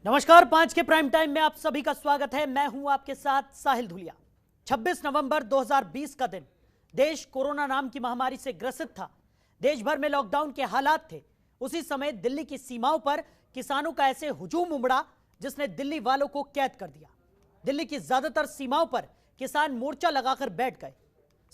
नमस्कार, 5 के prime time में आप सभी का स्वागत है। मैं हूं आपके साथ साहिल धुलिया। 26 नवंबर 2020 का दिन देश कोरोना नाम की महामारी से ग्रसित था। देश भर में लॉकडाउन के हालात थे। उसी समय दिल्ली की सीमाओं पर किसानों का ऐसे हुजूम उमड़ा जिसने दिल्ली वालों को कैद कर दिया। दिल्ली की ज्यादातर सीमाओं पर किसान मोर्चा लगाकर बैठ गए।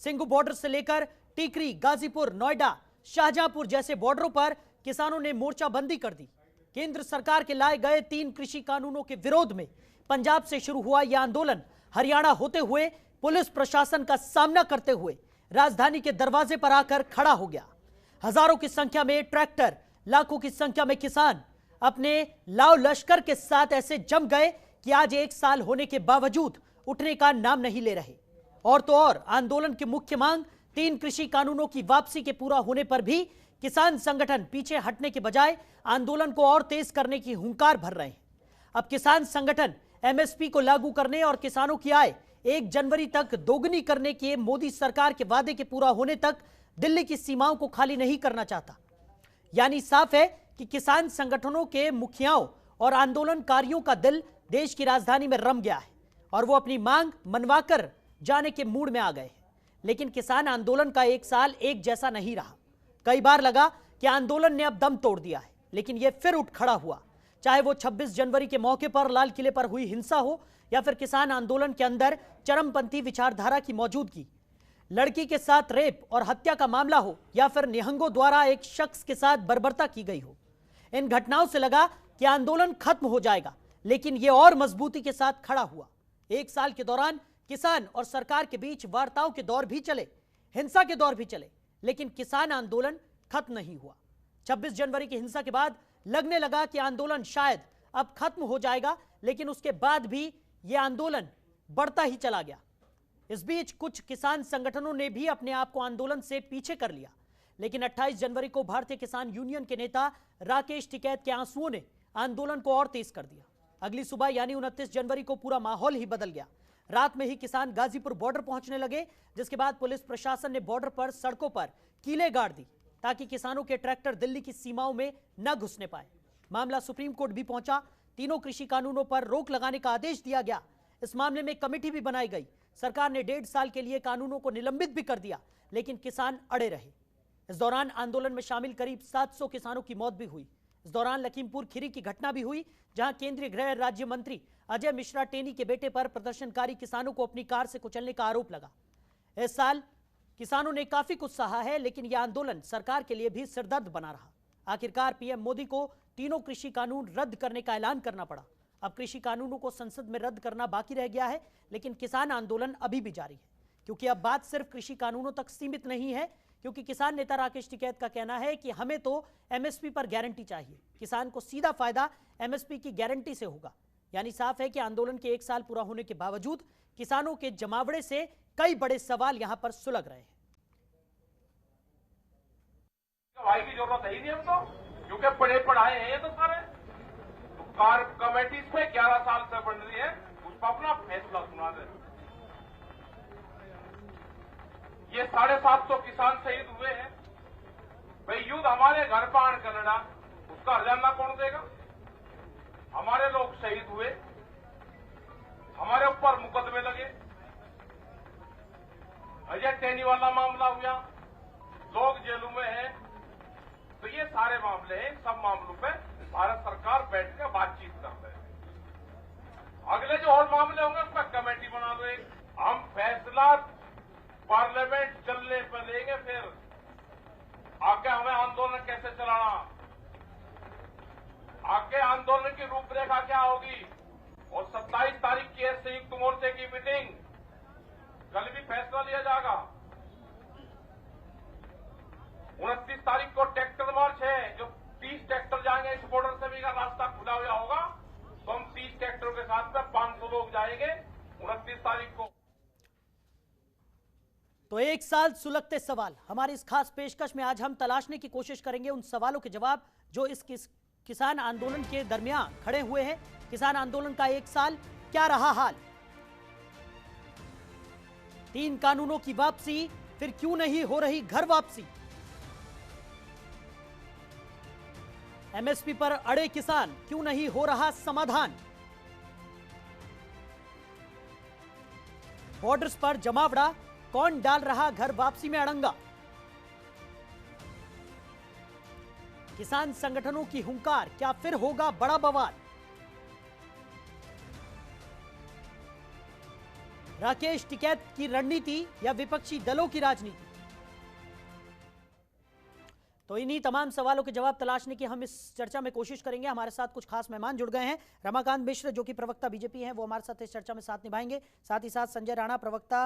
सिंघू बॉर्डर से लेकर टीकरी, गाजीपुर, नोएडा, शाहजहांपुर जैसे बॉर्डरों पर किसानों ने मोर्चाबंदी कर दी। केंद्र सरकार के लाए गए 3 कृषि कानूनों के विरोध में पंजाब से शुरू हुआ यह आंदोलन हरियाणा होते हुए पुलिस प्रशासन का सामना करते हुए राजधानी के दरवाजे पर आकर खड़ा हो गया। हजारों की संख्या में ट्रैक्टर, लाखों की संख्या में किसान अपने लाव लश्कर के साथ ऐसे जम गए कि आज 1 साल होने के बावजूद उठने का नाम नहीं ले रहे। और तो और आंदोलन की मुख्य मांग 3 कृषि कानूनों की वापसी के पूरा होने पर भी किसान संगठन पीछे हटने के बजाय आंदोलन को और तेज करने की हुंकार भर रहे हैं। अब किसान संगठन एमएसपी को लागू करने और किसानों की आय 1 जनवरी तक दोगुनी करने के मोदी सरकार के वादे के पूरा होने तक दिल्ली की सीमाओं को खाली नहीं करना चाहता। यानी साफ है कि किसान संगठनों के मुखियाओं और आंदोलनकारियों का दिल देश की राजधानी में रम गया है और वो अपनी मांग मनवाकर जाने के मूड में आ गए हैं। लेकिन किसान आंदोलन का 1 साल एक जैसा नहीं रहा। कई बार लगा कि आंदोलन ने अब दम तोड़ दिया है, लेकिन यह फिर उठ खड़ा हुआ। चाहे वो 26 जनवरी के मौके पर लाल किले पर हुई हिंसा हो या फिर किसान आंदोलन के अंदर चरमपंथी विचारधारा की मौजूदगी, लड़की के साथ रेप और हत्या का मामला हो या फिर निहंगों द्वारा एक शख्स के साथ बर्बरता की गई हो। इन घटनाओं से लगा कि आंदोलन खत्म हो जाएगा, लेकिन यह और मजबूती के साथ खड़ा हुआ। 1 साल के दौरान किसान और सरकार के बीच वार्ताओं के दौर भी चले, हिंसा के दौर भी चले, लेकिन किसान आंदोलन खत्म नहीं हुआ। 26 जनवरी की हिंसा के बाद लगने लगा कि आंदोलन शायद अब खत्म हो जाएगा, लेकिन उसके बाद भी यह आंदोलन बढ़ता ही चला गया। इस बीच कुछ किसान संगठनों ने भी अपने आप को आंदोलन से पीछे कर लिया, लेकिन 28 जनवरी को भारतीय किसान यूनियन के नेता राकेश टिकैत के आंसुओं ने आंदोलन को और तेज कर दिया। अगली सुबह यानी 29 जनवरी को पूरा माहौल ही बदल गया। रात में ही किसान गाजीपुर बॉर्डर पहुंचने लगे, जिसके बाद पुलिस प्रशासन ने बॉर्डर पर सड़कों पर कीले गाड़ दी ताकि किसानों के ट्रैक्टर दिल्ली की सीमाओं में न घुसने पाए। मामला सुप्रीम कोर्ट भी पहुंचा। तीनों कृषि कानूनों पर रोक लगाने का आदेश दिया गया। इस मामले में कमेटी भी बनाई गई। सरकार ने 1.5 साल के लिए कानूनों को निलंबित भी कर दिया, लेकिन किसान अड़े रहे। इस दौरान आंदोलन में शामिल करीब 700 किसानों की मौत भी हुई। इस दौरान लखीमपुर खीरी की घटना भी हुई, जहां केंद्रीय गृह राज्य मंत्री अजय मिश्रा टेनी के बेटे पर प्रदर्शनकारी किसानों को अपनी कार से कुचलने का आरोप लगा। इस साल किसानों ने काफी कुछ सहा है, लेकिन यह आंदोलन सरकार के लिए भी सिरदर्द बना रहा। आखिरकार पीएम मोदी को तीनों कृषि कानून रद्द करने का ऐलान करना पड़ा। अब कृषि कानूनों को संसद में रद्द करना बाकी रह गया है, लेकिन किसान आंदोलन अभी भी जारी है, क्योंकि अब बात सिर्फ कृषि कानूनों तक सीमित नहीं है। क्योंकि किसान नेता राकेश टिकैत का कहना है कि हमें तो एमएसपी पर गारंटी चाहिए। किसान को सीधा फायदा एमएसपी की गारंटी से होगा। यानी साफ है कि आंदोलन के 1 साल पूरा होने के बावजूद किसानों के जमावड़े से कई बड़े सवाल यहां पर सुलग रहे हैं। भाई की जरूरत है ही नहीं हमको, क्योंकि पढ़े पढ़ाए हैं ये तो सारे। तो कार कमेटी में 11 साल से बन रही है, उस पर अपना फैसला सुना दे। ये 750 किसान शहीद हुए हैं भाई। युद्ध हमारे घर पर आन कनाडा, उसका हर्जाना कौन देगा? हमारे लोग शहीद हुए, हमारे ऊपर मुकदमे लगे। अजय टेनी वाला मामला हुआ, लोग जेलों में हैं। तो ये सारे मामले हैं, सब मामलों पे भारत सरकार बैठ के बातचीत कर रहे हैं। अगले जो और मामले होंगे उस पर कमेटी बना लो एक। हम फैसला पार्लियामेंट चलने पर लेंगे, फिर आगे हमें आंदोलन कैसे चलाना, आगे आंदोलन की रूपरेखा क्या होगी। और 27 तारीख की है संयुक्त मोर्चे की मीटिंग, कल भी फैसला लिया जाएगा। 29 तारीख को ट्रैक्टर मार्च है, जो 30 ट्रैक्टर जाएंगे। इस बॉर्डर से भी का रास्ता खुला हुआ होगा तो हम 30 ट्रैक्टरों के साथ में 500 लोग जाएंगे 29 तारीख को। तो 1 साल सुलगते सवाल, हमारी इस खास पेशकश में आज हम तलाशने की कोशिश करेंगे उन सवालों के जवाब जो इस किसान आंदोलन के दरमियान खड़े हुए हैं। किसान आंदोलन का 1 साल क्या रहा हाल, 3 कानूनों की वापसी, फिर क्यों नहीं हो रही घर वापसी। एमएसपी पर अड़े किसान, क्यों नहीं हो रहा समाधान? बॉर्डर्स पर जमावड़ा, कौन डाल रहा घर वापसी में अड़ंगा? किसान संगठनों की हुंकार, क्या फिर होगा बड़ा बवाल? राकेश टिकैत की रणनीति या विपक्षी दलों की राजनीति? तो इन्हीं तमाम सवालों के जवाब तलाशने की हम इस चर्चा में कोशिश करेंगे। हमारे साथ कुछ खास मेहमान जुड़ गए हैं। रमाकांत मिश्र जो कि प्रवक्ता बीजेपी हैं, वो हमारे साथ इस चर्चा में साथ निभाएंगे। साथ ही साथ संजय राणा, प्रवक्ता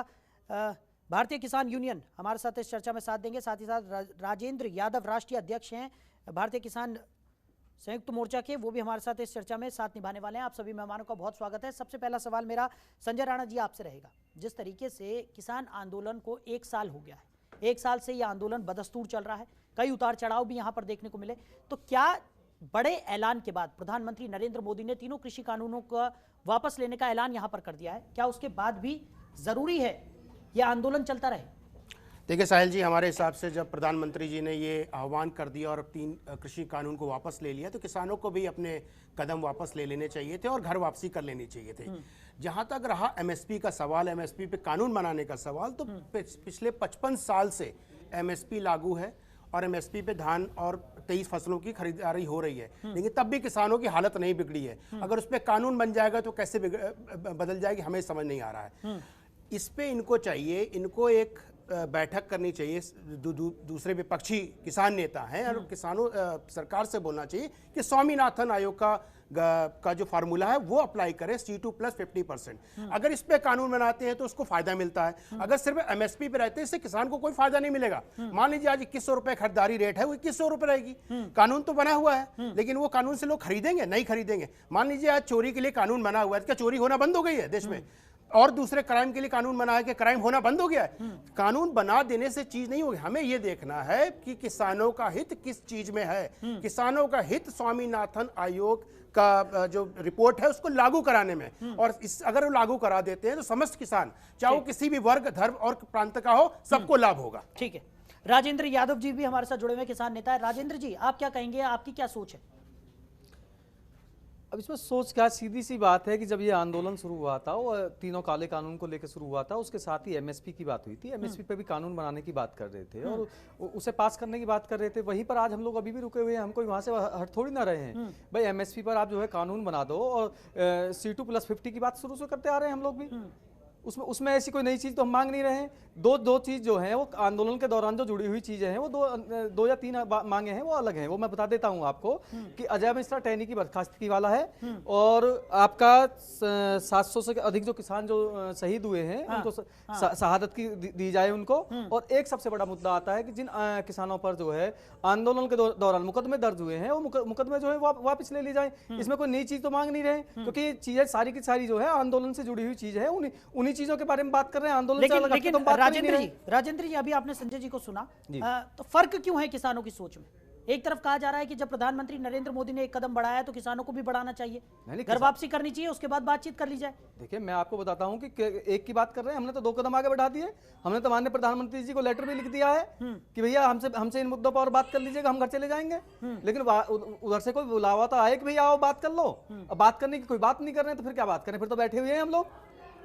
भारतीय किसान यूनियन, हमारे साथ इस चर्चा में साथ देंगे। साथ ही साथ राजेंद्र यादव, राष्ट्रीय अध्यक्ष हैं भारतीय किसान संयुक्त मोर्चा के, वो भी हमारे साथ इस चर्चा में साथ निभाने वाले हैं। आप सभी मेहमानों का बहुत स्वागत है। सबसे पहला सवाल मेरा संजय राणा जी आपसे रहेगा। जिस तरीके से किसान आंदोलन को 1 साल हो गया है, 1 साल से यह आंदोलन बदस्तूर चल रहा है, कई उतार चढ़ाव भी यहां पर देखने को मिले, तो क्या बड़े ऐलान के बाद प्रधानमंत्री नरेंद्र मोदी ने तीनों कृषि कानूनों का वापस लेने का ऐलान यहां पर कर दिया है, क्या उसके बाद भी जरूरी है यह आंदोलन चलता रहे? देखिए साहिल जी, हमारे हिसाब से जब प्रधानमंत्री जी ने ये आह्वान कर दिया और 3 कृषि कानून को वापस ले लिया, तो किसानों को भी अपने कदम वापस ले लेने चाहिए थे और घर वापसी कर लेनी चाहिए थे। जहां तक रहा एमएसपी का सवाल, एमएसपी पे कानून बनाने का सवाल, तो पिछले 55 साल से एमएसपी लागू है और एमएसपी पे धान और 23 फसलों की खरीदारी हो रही है, लेकिन तब भी किसानों की हालत नहीं बिगड़ी है। अगर उस पर कानून बन जाएगा तो कैसे बदल जाएगी, हमें समझ नहीं आ रहा है। इस पे इनको चाहिए, इनको एक बैठक करनी चाहिए, दूसरे विपक्षी किसान नेता हैं और किसानों सरकार से बोलना चाहिए कि स्वामीनाथन आयोग का जो फार्मूला है वो अप्लाई करे, C2 + 50%। अगर इस पे कानून बनाते हैं तो उसको फायदा मिलता है। अगर सिर्फ एमएसपी पे रहते हैं इससे किसान को कोई फायदा नहीं मिलेगा। मान लीजिए आज 2100 रुपए खरीदारी रेट है, वो 2100 रुपए रहेगी। कानून तो बना हुआ है, लेकिन वो कानून से लोग खरीदेंगे? नहीं खरीदेंगे। मान लीजिए आज चोरी के लिए कानून बना हुआ है, क्या चोरी होना बंद हो गई है देश में? और दूसरे क्राइम के लिए कानून बना है कि क्राइम होना बंद हो गया है? कानून बना देने से चीज नहीं होगी। हमें यह देखना है कि किसानों का हित किस चीज में है। किसानों का हित स्वामीनाथन आयोग का जो रिपोर्ट है उसको लागू कराने में, और अगर वो लागू करा देते हैं तो समस्त किसान, चाहे वो किसी भी वर्ग, धर्म और प्रांत का हो, सबको लाभ होगा। ठीक है, राजेंद्र यादव जी भी हमारे साथ जुड़े हुए किसान नेता है। राजेंद्र जी, आप क्या कहेंगे, आपकी क्या सोच है? अब इसमें सोच क्या, सीधी सी बात है कि जब ये आंदोलन शुरू हुआ था, वो तीनों काले कानून को लेकर शुरू हुआ था, उसके साथ ही एमएसपी की बात हुई थी। एमएसपी पे भी कानून बनाने की बात कर रहे थे और उसे पास करने की बात कर रहे थे। वहीं पर आज हम लोग अभी भी रुके हुए हैं, हम कोई वहां से हट थोड़ी ना रहे हैं। भाई एमएसपी पर आप जो है कानून बना दो, और C2 + 50 की बात शुरू से करते आ रहे हैं हम लोग भी। उसमें ऐसी कोई नई चीज तो हम मांग नहीं रहे हैं। दो चीज जो है वो आंदोलन के दौरान जो जुड़ी हुई चीजें हैं, वो दो या 3 मांगे हैं, वो अलग हैं। वो मैं बता देता हूं आपको कि अजय मिश्रा टहनी की बर्खास्तगी वाला है, और आपका 700 से अधिक जो किसान जो शहीद हुए हैं उनको शहादत की दी जाए उनको। और एक सबसे बड़ा मुद्दा आता है कि जिन किसानों पर जो है आंदोलन के दौरान मुकदमे दर्ज हुए हैं, वो मुकदमे जो है वापस ले ली जाए। इसमें कोई नई चीज तो मांग नहीं रहे, क्योंकि चीजें सारी की सारी जो है आंदोलन से जुड़ी हुई चीज है। उन्हीं चीजों के बारे में बात कर रहे हैं। आंदोलन लेकिन राजेंद्र जी, अभी आपने संजय जी को सुना, तो फर्क क्यों है किसानों की सोच में? एक तरफ कहा जा रहा है कि जब प्रधानमंत्री नरेंद्र मोदी ने एक कदम बढ़ाया तो किसानों को भी बढ़ाना चाहिए, घर वापसी करनी चाहिए, उसके बाद बातचीत कर ली जाए। देखिए, मैं आपको बताता हूं कि एक की बात कर रहे हैं, हमने तो 2 कदम आगे बढ़ा दिए। हमने तो माननीय प्रधानमंत्री जी को लेटर भी लिख दिया है कि भैया हमसे इन मुद्दों पर और बात कर लीजिएगा, हम घर चले जाएंगे। लेकिन उधर से कोई बुलावा तो आए कि भैया आओ बात कर लो। अब बात करने की कोई बात नहीं कर रहे हैं तो फिर क्या बात करें? फिर तो बैठे हुए हैं हम लोग।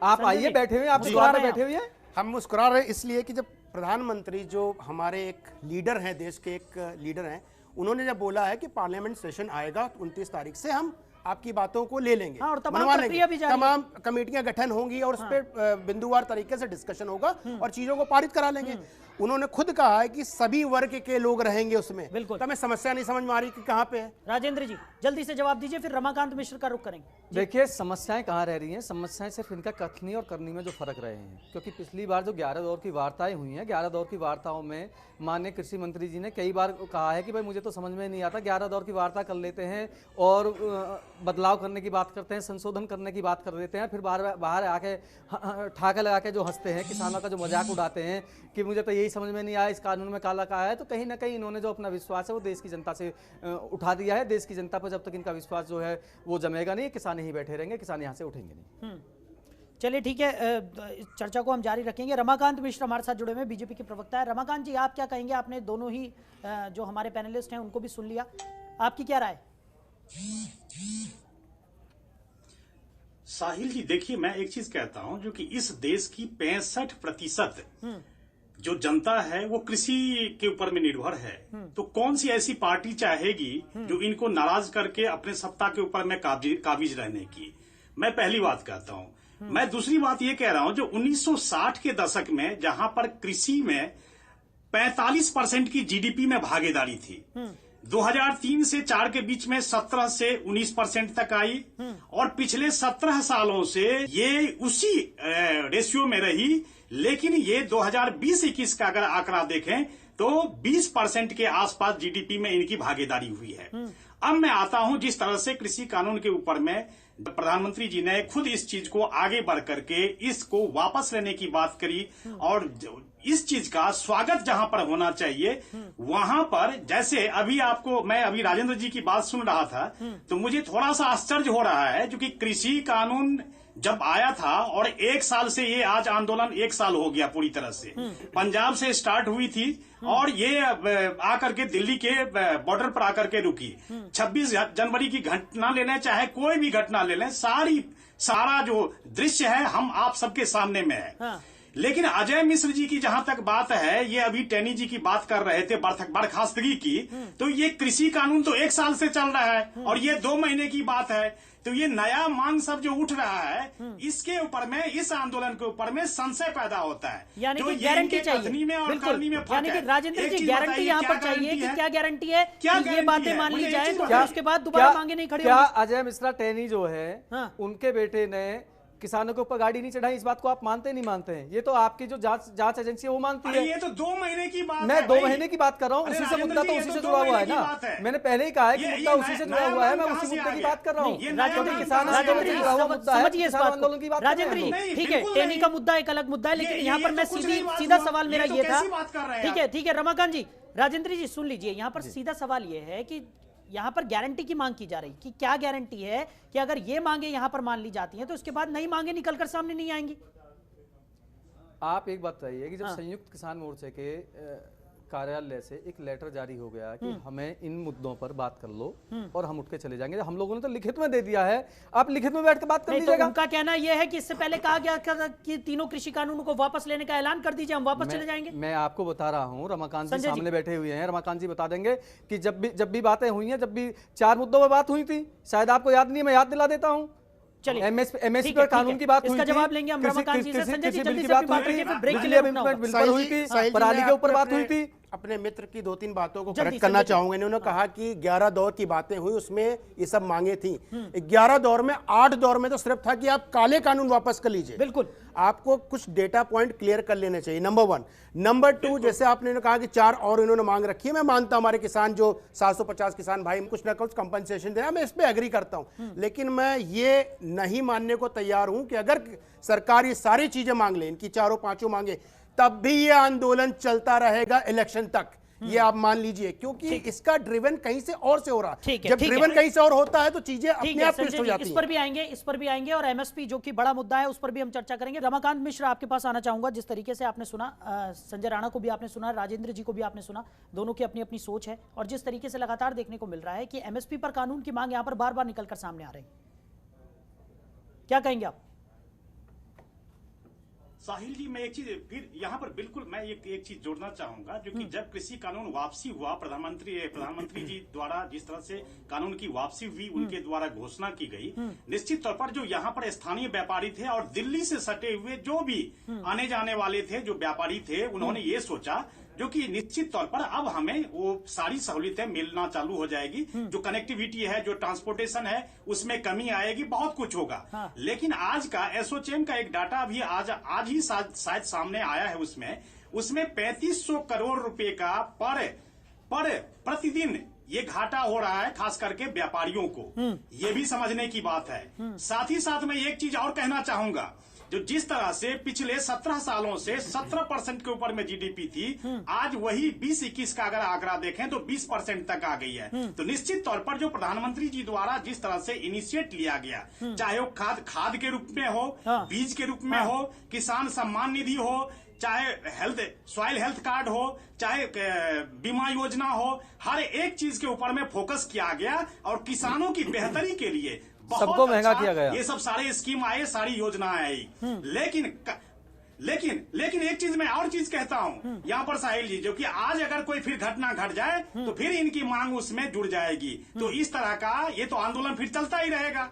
आप आइए, बैठे हुए, आप द्वार में बैठे हुए हैं। हम मुस्कुरा रहे हैं इसलिए कि जब प्रधानमंत्री, जो हमारे एक लीडर हैं, देश के एक लीडर हैं, उन्होंने जब बोला है कि पार्लियामेंट सेशन आएगा 29 तारीख से, हम आपकी बातों को ले लेंगे, और तमाम कमेटियां गठन होंगी और उस पर बिंदुवार तरीके से डिस्कशन होगा और चीजों को पारित करा लेंगे। उन्होंने खुद कहा है कि सभी वर्ग के लोग रहेंगे उसमें। बिल्कुल। तो हमें समस्या नहीं समझ में आ रही कि कहां पे है। राजेंद्र जी, जल्दी से जवाब दीजिए, फिर रमाकांत मिश्र का रुख करेंगे। देखिए, समस्याएं कहाँ रह रही हैं? समस्याएं सिर्फ इनका कथनी और करनी में जो फर्क रहे हैं। क्योंकि पिछली बार जो 11 दौर की वार्ताएं हुई हैं, 11 दौर की वार्ताओं में माननीय कृषि मंत्री जी ने कई बार कहा है कि भाई मुझे तो समझ में नहीं आता, 11 दौर की वार्ता कर लेते हैं और बदलाव करने की बात करते हैं, संशोधन करने की बात कर देते हैं, फिर बाहर आके ठाके लगा के जो हंसते हैं, किसानों का जो मजाक उड़ाते हैं कि मुझे तो यही समझ में नहीं आया, इस कानून में काला कहा है। तो कहीं ना कहीं इन्होंने जो अपना विश्वास है वो देश की जनता से उठा दिया है। देश की जनता पर जब तक इनका विश्वास जो है वो जमेगा नहीं, किसान यहीं बैठे रहेंगे, किसान यहाँ से उठेंगे नहीं। चलिए ठीक है, इस चर्चा को हम जारी रखेंगे। रमाकांत मिश्र हमारे साथ जुड़े हुए हैं, बीजेपी के प्रवक्ता है। रमाकांत जी, आप क्या कहेंगे? आपने दोनों ही जो हमारे पैनलिस्ट हैं उनको भी सुन लिया। आपकी क्या राय? साहिल जी देखिए, मैं एक चीज कहता हूं, जो कि इस देश की 65% जो जनता है वो कृषि के ऊपर में निर्भर है। तो कौन सी ऐसी पार्टी चाहेगी जो इनको नाराज करके अपने सत्ता के ऊपर में काबिज रहने की? मैं पहली बात कहता हूं। मैं दूसरी बात ये कह रहा हूं, जो 1960 के दशक में जहां पर कृषि में 45% की जीडीपी में भागीदारी थी, 2003 से 4 के बीच में 17 से 19% तक आई, और पिछले 17 सालों से ये उसी रेशियो में रही। लेकिन ये 2020-21 का अगर आंकड़ा देखें तो 20% के आसपास जीडीपी में इनकी भागीदारी हुई है। अब मैं आता हूं, जिस तरह से कृषि कानून के ऊपर में प्रधानमंत्री जी ने खुद इस चीज को आगे बढ़ करके इसको वापस लेने की बात करी, और इस चीज का स्वागत जहां पर होना चाहिए वहां पर, जैसे मैं अभी राजेंद्र जी की बात सुन रहा था, तो मुझे थोड़ा सा आश्चर्य हो रहा है, जो कि कृषि कानून जब आया था और 1 साल से ये आज आंदोलन 1 साल हो गया पूरी तरह से। पंजाब से स्टार्ट हुई थी और ये आकर के दिल्ली के बॉर्डर पर आकर के रुकी। 26 जनवरी की घटना ले लें, चाहे कोई भी घटना ले लें, सारा जो दृश्य है हम आप सबके सामने में है। हाँ। लेकिन अजय मिश्र जी की जहां तक बात है, ये अभी टेनी जी की बात कर रहे थे बर्खास्तगी की, तो ये कृषि कानून तो 1 साल से चल रहा है और ये 2 महीने की बात है। तो ये नया मांग सब जो उठ रहा है, इसके ऊपर में, इस आंदोलन के ऊपर में संशय पैदा होता है। यानी कि गारंटी चाहिए, बिल्कुल। यानी कि राजेंद्र जी गारंटी यहाँ पर चाहिए कि क्या गारंटी है कि ये बातें मान ली जाए, तो क्या उसके बाद दोबारा मांगे नहीं खड़ी? क्या अजय मिश्रा टेनी जो है, उनके बेटे ने किसानों के ऊपर गाड़ी नहीं चढ़ाई, इस बात को आप मानते नहीं मानते हैं? ये तो आपकी जो जांच एजेंसी है वो मानती है। ये तो 2 महीने की बात है। मैं 2 महीने की बात कर रहा हूँ, उसी से मुद्दा तो उसी से जुड़ा हुआ है ना। मैंने पहले ही कहा है कि मुद्दा उसी से जुड़ा हुआ है, मैं उसी मुद्दे की बात कर रहा हूँ। समझिए इस बात को राजेंद्र जी, ठीक है, टेनी का मुद्दा एक अलग मुद्दा है, लेकिन यहाँ पर मैं सीधा सवाल मेरा ये था, ठीक है रमाकांत जी, राजेंद्र जी सुन लीजिए, यहाँ पर सीधा सवाल ये है कि यहां पर गारंटी की मांग की जा रही कि क्या गारंटी है कि अगर ये मांगे यहां पर मान ली जाती हैं तो उसके बाद नई मांगे निकलकर सामने नहीं आएंगी? आप एक बात बताइए कि जब संयुक्त किसान मोर्चे के कार्यालय से एक लेटर जारी हो गया कि हमें इन मुद्दों पर बात कर लो और हम उठ के चले जाएंगे, हम लोगों ने तो लिखित में दे दिया है, आप लिखित में बैठ के बात कर लीजिएगा। तो उनका कहना यह है कि इससे पहले कहा गया कि तीनों कृषि कानूनों को वापस लेने का ऐलान कर दीजिए, हम वापस चले जाएंगे। मैं आपको बता रहा हूँ, रमाकांत जी सामने बैठे हुए हैं, रमाकांत जी बता देंगे कि जब भी बातें हुई हैं, जब भी 4 मुद्दों पर बात हुई थी, शायद आपको याद नहीं है, मैं याद दिला देता हूँ। चलिए, एमएसपी पर कानून की बात हुई थी, इसका जवाब लेंगे हम रमाकांत जी से। संजय जी जल्दी से बात हुई थी, बिल हुई थी, पराली के ऊपर बात हुई थी। अपने मित्र की 2-3 बातों को करेक्ट करना चाहूंगा। इन्होंने कहा कि 11 दौर की बातें हुई, उसमें ये सब मांगे थी। 11 दौर में 8 दौर में तो सिर्फ था कि आप काले कानून वापस कर लीजिए। बिल्कुल, आपको कुछ डेटा पॉइंट क्लियर कर लेने चाहिए, नंबर 1। नंबर 2, जैसे आपने कहा कि 4 और इन्होंने मांग रखी है, मैं मानता हूं हमारे किसान जो 750 किसान भाई कुछ ना कुछ कंपनसेशन दे रहा है, मैं इस पे एग्री करता हूं। लेकिन मैं ये नहीं मानने को तैयार हूं कि अगर सरकार ये सारी चीजें मांग ले, इनकी 4-5 मांगे, तब भी ये आंदोलन चलता रहेगा इलेक्शन तक, ये आप मान लीजिए, क्योंकि इसका ड्रिवन कहीं से और से हो रहा है। जब ड्रिवन कहीं से और होता है तो चीजें अपने आप ट्विस्ट हो जाती हैं। इस पर भी आएंगे और एमएसपी जो कि बड़ा मुद्दा है उस पर भी हम चर्चा करेंगे। रमाकांत मिश्र आपके पास आना चाहूंगा। जिस तरीके से आपने सुना, संजय राणा को भी आपने सुना, राजेंद्र जी को भी आपने सुना, दोनों की अपनी अपनी सोच है, और जिस तरीके से लगातार देखने को मिल रहा है कि एमएसपी पर कानून की मांग यहां पर बार बार निकलकर सामने आ रही है, क्या कहेंगे आप? साहिल जी, मैं एक चीज फिर यहाँ पर बिल्कुल मैं एक चीज जोड़ना चाहूंगा, जो कि जब कृषि कानून वापसी हुआ, प्रधानमंत्री जी द्वारा जिस तरह से कानून की वापसी हुई, उनके द्वारा घोषणा की गई, निश्चित तौर पर जो यहाँ पर स्थानीय व्यापारी थे और दिल्ली से सटे हुए जो भी आने जाने वाले थे, जो व्यापारी थे, उन्होंने ये सोचा जो कि निश्चित तौर पर अब हमें वो सारी सहूलियतें मिलना चालू हो जाएगी, जो कनेक्टिविटी है, जो ट्रांसपोर्टेशन है, उसमें कमी आएगी, बहुत कुछ होगा। हाँ। लेकिन आज का एसोचैम का एक डाटा अभी आज ही शायद सामने आया है, उसमें 3500 करोड़ रुपए का पर प्रतिदिन ये घाटा हो रहा है, खास करके व्यापारियों को। ये भी समझने की बात है। साथ ही साथ मैं एक चीज और कहना चाहूंगा जो जिस तरह से पिछले 17 सालों से 17% के ऊपर में जीडीपी थी, आज वही 20-21 का अगर आंकड़ा देखें तो 20% तक आ गई है। तो निश्चित तौर पर जो प्रधानमंत्री जी द्वारा जिस तरह से इनिशिएट लिया गया, चाहे वो खाद के रूप में हो, बीज के रूप में हो, किसान सम्मान निधि हो, चाहे सॉइल हेल्थ कार्ड हो, चाहे बीमा योजना हो, हर एक चीज के ऊपर में फोकस किया गया और किसानों की बेहतरी के लिए सबको महंगा किया गया। ये सब सारे स्कीम आए, सारी योजनाएं आई। लेकिन एक चीज मैं और चीज कहता हूं यहाँ पर साहिल जी, जो कि आज अगर कोई फिर घटना घट जाए तो फिर इनकी मांग उसमें जुड़ जाएगी। तो इस तरह का ये तो आंदोलन फिर चलता ही रहेगा।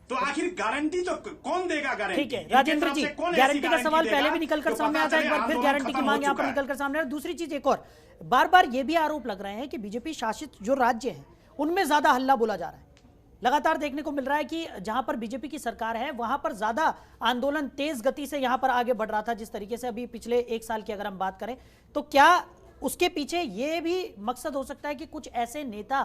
तो आखिर गारंटी तो कौन देगा? गारंटी ठीक है राजेंद्र जी, गारंटी का सवाल पहले भी निकलकर सामने आता है, एक बार फिर गारंटी की मांग यहाँ पर निकलकर सामने आ रही है। दूसरी चीज एक और, बार बार ये भी आरोप लग रहे हैं कि बीजेपी शासित जो राज्य हैं उनमें ज्यादा हल्ला बोला जा रहा है। लगातार देखने को मिल रहा है कि जहां पर बीजेपी की सरकार है वहां पर ज्यादा आंदोलन तेज गति से यहां पर आगे बढ़ रहा था, जिस तरीके से अभी पिछले एक साल की अगर हम बात करें तो क्या उसके पीछे ये भी मकसद हो सकता है कि कुछ ऐसे नेता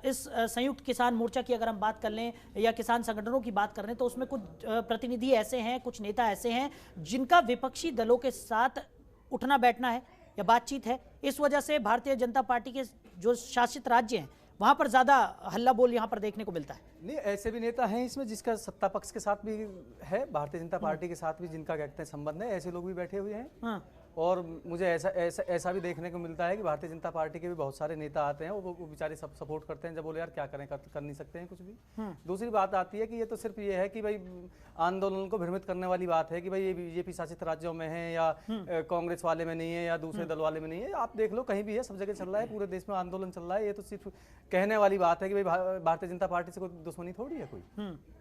इस संयुक्त किसान मोर्चा की अगर हम बात कर लें या किसान संगठनों की बात कर लें तो उसमें कुछ प्रतिनिधि ऐसे हैं, कुछ नेता ऐसे हैं जिनका विपक्षी दलों के साथ उठना बैठना है या बातचीत है, इस वजह से भारतीय जनता पार्टी के जो शासित राज्य हैं वहां पर ज्यादा हल्ला बोल यहां पर देखने को मिलता है? नहीं, ऐसे भी नेता हैं इसमें जिसका सत्ता पक्ष के साथ भी है, भारतीय जनता पार्टी के साथ भी जिनका कहते हैं संबंध है, ऐसे लोग भी बैठे हुए हैं। और मुझे ऐसा भी देखने को मिलता है कि भारतीय जनता पार्टी के भी बहुत सारे नेता आते हैं, वो बेचारे सब सपोर्ट करते हैं, जब बोले यार क्या करें, कर नहीं सकते हैं कुछ भी। दूसरी बात आती है कि ये तो सिर्फ ये है कि भाई आंदोलन को भ्रमित करने वाली बात है कि भाई ये बीजेपी शासित राज्यों में है या कांग्रेस वाले में नहीं है या दूसरे दल वाले में नहीं है। आप देख लो कहीं भी है, सब जगह चल रहा है, पूरे देश में आंदोलन चल रहा है। ये तो सिर्फ कहने वाली बात है कि भाई भारतीय जनता पार्टी से कोई दुश्मनी थोड़ी है कोई,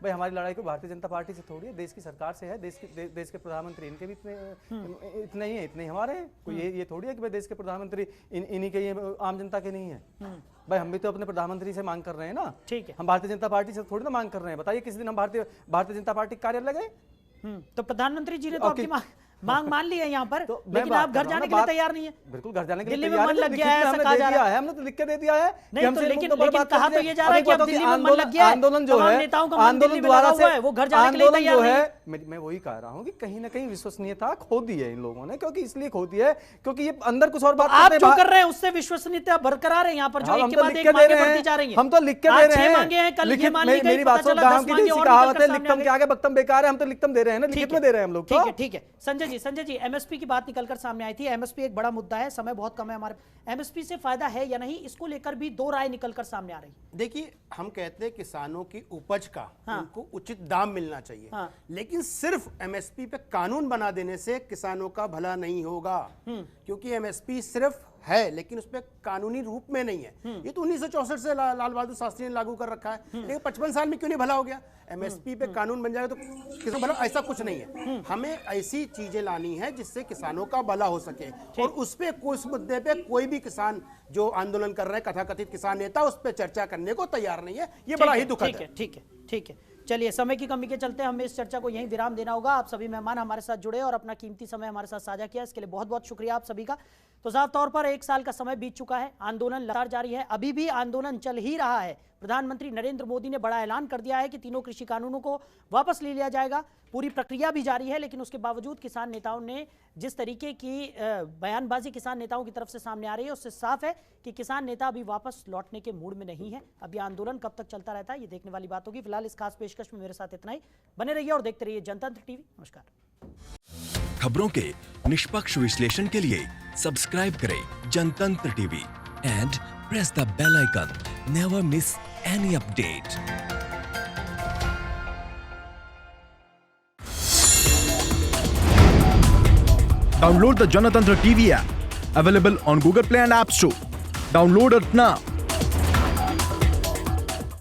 भाई हमारी लड़ाई कोई भारतीय जनता पार्टी से थोड़ी है, देश की सरकार से है, देश के प्रधानमंत्री इनके भी इतने ही है, इतने ही हमारे हैं। कोई ये थोड़ी है कि भाई देश के प्रधानमंत्री इन्हीं के, ये आम जनता के नहीं है। भाई हम भी तो अपने प्रधानमंत्री से मांग कर रहे हैं ना, ठीक है, हम भारतीय जनता पार्टी से थोड़ी ना मांग कर रहे हैं। बताइए किसी दिन हम भारतीय जनता पार्टी कार्यालय गए तो प्रधानमंत्री जी ने तो आपकी मांग मान ली है यहाँ पर, तो लेकिन आप घर जाने के लिए तैयार नहीं है। बिल्कुल घर जाने के लिए तैयार लग गया है, ऐसा कहा जा रहा है, हमने तो लिख के दे दिया है। नहीं तो लेकिन कहा तो ये जा रहा है कि अब दिल्ली में मन लग गया है, आंदोलन जो है, आंदोलन द्वारा से वो घर जाने के लिए तैयार है। मैं वही कह रहा हूँ कि कहीं ना कहीं विश्वसनीयता खो दी है इन लोगों ने, क्योंकि इसलिए खो दी है क्योंकि ये अंदर कुछ और बात आप जो कर रहे हैं उससे विश्वसनीयता बरकरार है। यहाँ पर जो एक के बाद एक मांगे बढ़ती जा रही है, हम तो लिख के दे रहे हैं। मेरी बात सुनो, गांव की देसी कहावत है, लिखतम के आगे बक्तम बेकार है, हम तो लिखतम दे रहे हैं ना, लिखित में दे रहे हैं हम लोग। ठीक है संजय जी, एमएसपी की बात निकलकर सामने आई थी। एमएसपी एक बड़ा मुद्दा है, समय बहुत कम है हमारे। एमएसपी से फायदा है या नहीं, इसको लेकर भी दो राय निकलकर सामने आ रही है। देखिए, हम कहते हैं किसानों की उपज का उनको उचित दाम मिलना चाहिए, लेकिन सिर्फ एमएसपी पे कानून बना देने से किसानों का भला नहीं होगा, क्योंकि एमएसपी सिर्फ है लेकिन उसपे कानूनी रूप में नहीं है। ये तो 1964 से लाल बहादुर शास्त्री ने लागू कर रखा है, लेकिन 55 साल में क्यों नहीं भला हो गया? एमएसपी पे कानून बन जाएगा तो किसान भला, ऐसा कुछ नहीं है। हमें ऐसी चीजें लानी है जिससे किसानों का भला हो सके, और उस पे उस मुद्दे पे कोई भी किसान जो आंदोलन कर रहे हैं, कथाकथित किसान नेता, उस पर चर्चा करने को तैयार नहीं है। ये बड़ा ही दुखद है। ठीक है, चलिए समय की कमी के चलते हमें इस चर्चा को यहीं विराम देना होगा। आप सभी मेहमान हमारे साथ जुड़े और अपना कीमती समय हमारे साथ साझा किया, इसके लिए बहुत बहुत शुक्रिया आप सभी का। तो साफ तौर पर एक साल का समय बीत चुका है, आंदोलन लगातार जारी है, अभी भी आंदोलन चल ही रहा है। प्रधानमंत्री नरेंद्र मोदी ने बड़ा ऐलान कर दिया है कि तीनों कृषि कानूनों को वापस ले लिया जाएगा, पूरी प्रक्रिया भी जारी है। लेकिन उसके बावजूद किसान नेताओं ने जिस तरीके की बयानबाजी किसान नेताओं की तरफ से सामने आ रही है, उससे साफ है कि किसान नेता अभी वापस लौटने के मूड में नहीं है। अब यह आंदोलन कब तक चलता रहता है ये देखने वाली बात होगी। फिलहाल इस खास पेशकश में मेरे साथ इतना ही। बने रहिए और देखते रहिए जनतंत्र टीवी। नमस्कार। खबरों के निष्पक्ष विश्लेषण के लिए सब्सक्राइब करें Janatantra TV and press the bell icon. Never miss any update. Download the Janatantra TV app, available on Google Play and App Store. Download it now.